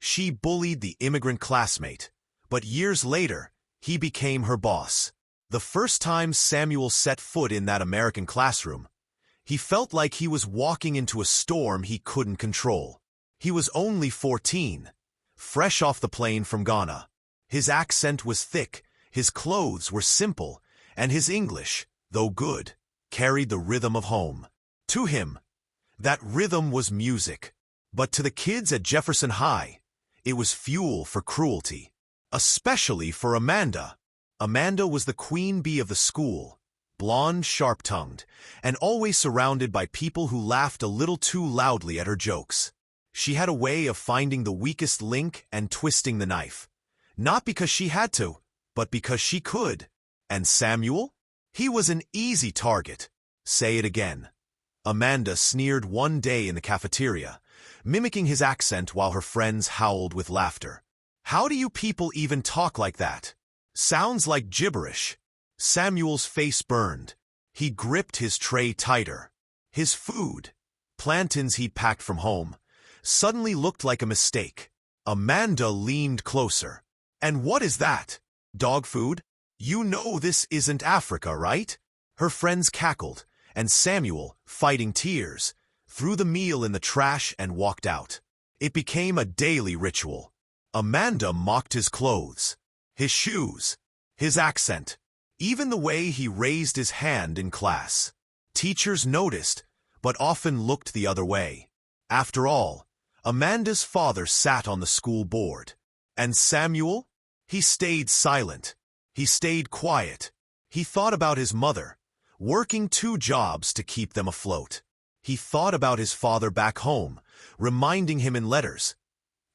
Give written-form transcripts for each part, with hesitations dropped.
She bullied the immigrant classmate, but years later, he became her boss. The first time Samuel set foot in that American classroom, he felt like he was walking into a storm he couldn't control. He was only 14, fresh off the plane from Ghana. His accent was thick, his clothes were simple, and his English, though good, carried the rhythm of home. To him, that rhythm was music. But to the kids at Jefferson High, it was fuel for cruelty. Especially for Amanda. Amanda was the queen bee of the school, blonde, sharp-tongued, and always surrounded by people who laughed a little too loudly at her jokes. She had a way of finding the weakest link and twisting the knife. Not because she had to, but because she could. And Samuel? He was an easy target. Say it again. Amanda sneered one day in the cafeteria, mimicking his accent while her friends howled with laughter. How do you people even talk like that? Sounds like gibberish. Samuel's face burned. He gripped his tray tighter. His food, plantains he'd packed from home, suddenly looked like a mistake. Amanda leaned closer. And what is that? Dog food? You know this isn't Africa, right? Her friends cackled, and Samuel, fighting tears, threw the meal in the trash and walked out. It became a daily ritual. Amanda mocked his clothes, his shoes, his accent, even the way he raised his hand in class. Teachers noticed, but often looked the other way. After all, Amanda's father sat on the school board. And Samuel? He stayed silent. He stayed quiet. He thought about his mother, working 2 jobs to keep them afloat. He thought about his father back home, reminding him in letters,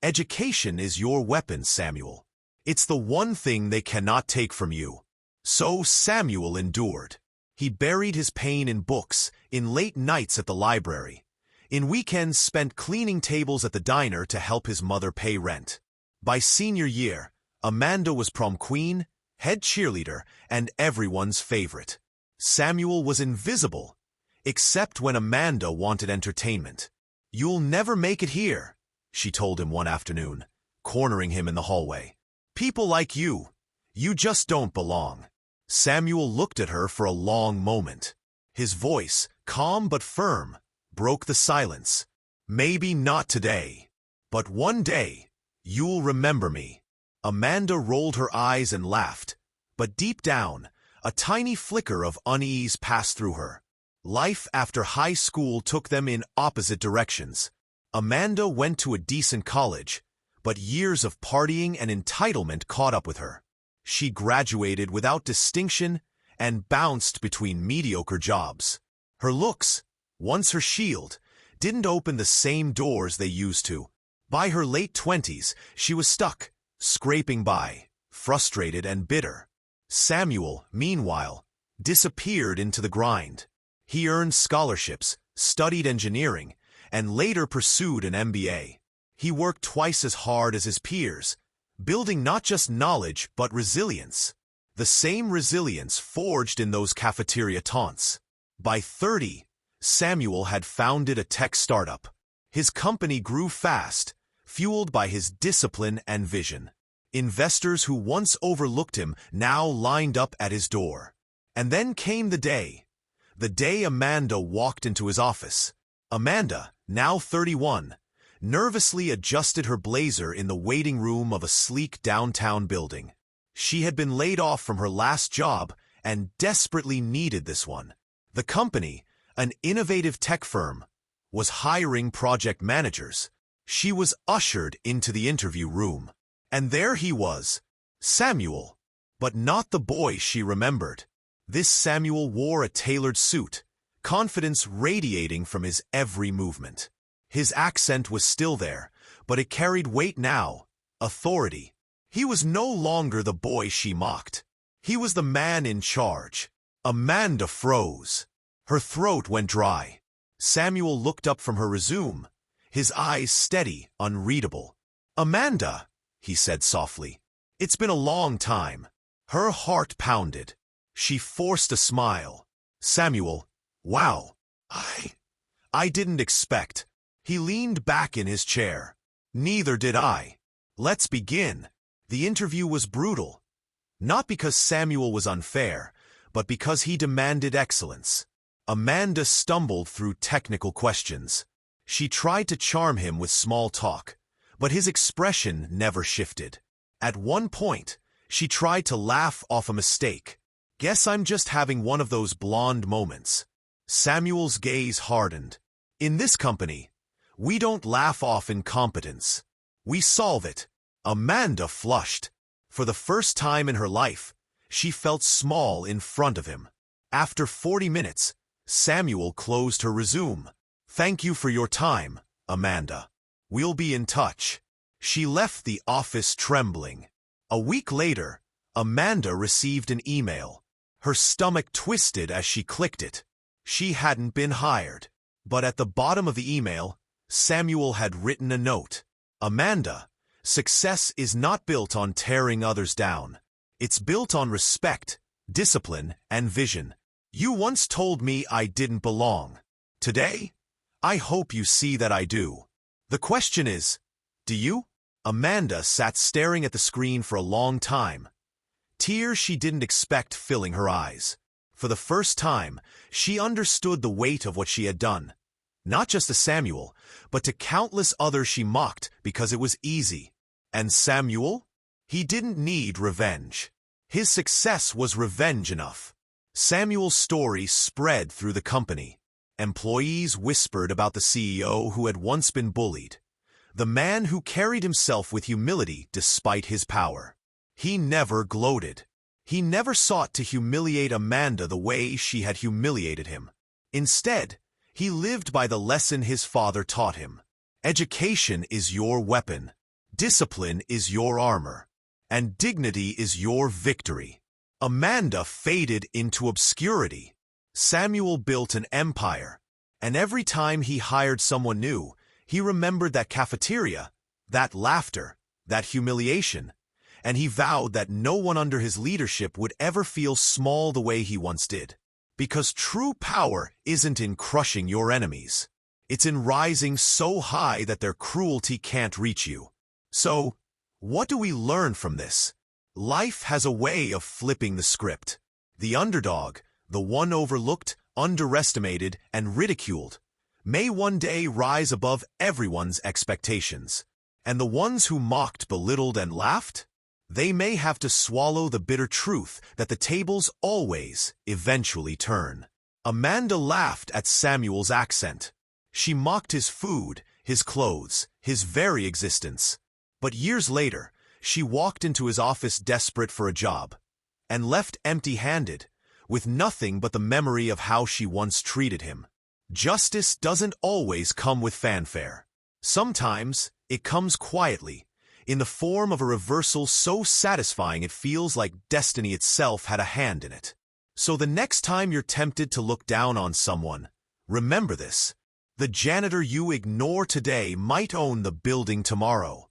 "Education is your weapon, Samuel. It's the one thing they cannot take from you." So Samuel endured. He buried his pain in books, in late nights at the library, in weekends spent cleaning tables at the diner to help his mother pay rent. By senior year, Amanda was prom queen, head cheerleader, and everyone's favorite. Samuel was invisible, except when Amanda wanted entertainment. "You'll never make it here," she told him one afternoon, cornering him in the hallway. "People like you just don't belong." Samuel looked at her for a long moment. His voice, calm but firm, broke the silence. "Maybe not today, but one day, you'll remember me." Amanda rolled her eyes and laughed, but deep down, a tiny flicker of unease passed through her. Life after high school took them in opposite directions. Amanda went to a decent college, but years of partying and entitlement caught up with her. She graduated without distinction and bounced between mediocre jobs. Her looks, once her shield, didn't open the same doors they used to. By her late 20s, she was stuck, scraping by, frustrated and bitter. Samuel, meanwhile, disappeared into the grind. He earned scholarships, studied engineering, and later pursued an MBA. He worked twice as hard as his peers, building not just knowledge but resilience. The same resilience forged in those cafeteria taunts. By 30, Samuel had founded a tech startup. His company grew fast, fueled by his discipline and vision. Investors who once overlooked him now lined up at his door. And then came the day Amanda walked into his office. Amanda, now 31, nervously adjusted her blazer in the waiting room of a sleek downtown building. She had been laid off from her last job and desperately needed this one. The company, an innovative tech firm, was hiring project managers. She was ushered into the interview room. And there he was, Samuel, but not the boy she remembered. This Samuel wore a tailored suit, confidence radiating from his every movement. His accent was still there, but it carried weight now, authority. He was no longer the boy she mocked. He was the man in charge. Amanda froze. Her throat went dry. Samuel looked up from her resume, his eyes steady, unreadable. "Amanda," he said softly, "it's been a long time." Her heart pounded. She forced a smile. "Samuel, wow, I didn't expect." He leaned back in his chair. "Neither did I." Let's begin. The interview was brutal. Not because Samuel was unfair, but because he demanded excellence. Amanda stumbled through technical questions. She tried to charm him with small talk, but his expression never shifted. At one point, she tried to laugh off a mistake. Guess I'm just having one of those blonde moments. Samuel's gaze hardened. In this company, we don't laugh off incompetence. We solve it. Amanda flushed. For the first time in her life, she felt small in front of him. After 40 minutes, Samuel closed her resume. Thank you for your time, Amanda. We'll be in touch. She left the office trembling. A week later, Amanda received an email. Her stomach twisted as she clicked it. She hadn't been hired. But at the bottom of the email, Samuel had written a note. Amanda, success is not built on tearing others down. It's built on respect, discipline, and vision. You once told me I didn't belong. Today, I hope you see that I do. The question is, do you? Amanda sat staring at the screen for a long time. Tears she didn't expect filling her eyes. For the first time, she understood the weight of what she had done. Not just to Samuel, but to countless others she mocked because it was easy. And Samuel? He didn't need revenge. His success was revenge enough. Samuel's story spread through the company. Employees whispered about the CEO who had once been bullied. The man who carried himself with humility despite his power. He never gloated. He never sought to humiliate Amanda the way she had humiliated him. Instead, he lived by the lesson his father taught him. Education is your weapon. Discipline is your armor. And dignity is your victory. Amanda faded into obscurity. Samuel built an empire. And every time he hired someone new, he remembered that cafeteria, that laughter, that humiliation. And he vowed that no one under his leadership would ever feel small the way he once did. Because true power isn't in crushing your enemies. It's in rising so high that their cruelty can't reach you. So, what do we learn from this? Life has a way of flipping the script. The underdog, the one overlooked, underestimated, and ridiculed, may one day rise above everyone's expectations. And the ones who mocked, belittled, and laughed? They may have to swallow the bitter truth that the tables always, eventually turn. Amanda laughed at Samuel's accent. She mocked his food, his clothes, his very existence. But years later, she walked into his office desperate for a job, and left empty-handed, with nothing but the memory of how she once treated him. Justice doesn't always come with fanfare. Sometimes, it comes quietly, in the form of a reversal so satisfying it feels like destiny itself had a hand in it. So the next time you're tempted to look down on someone, remember this. The janitor you ignore today might own the building tomorrow.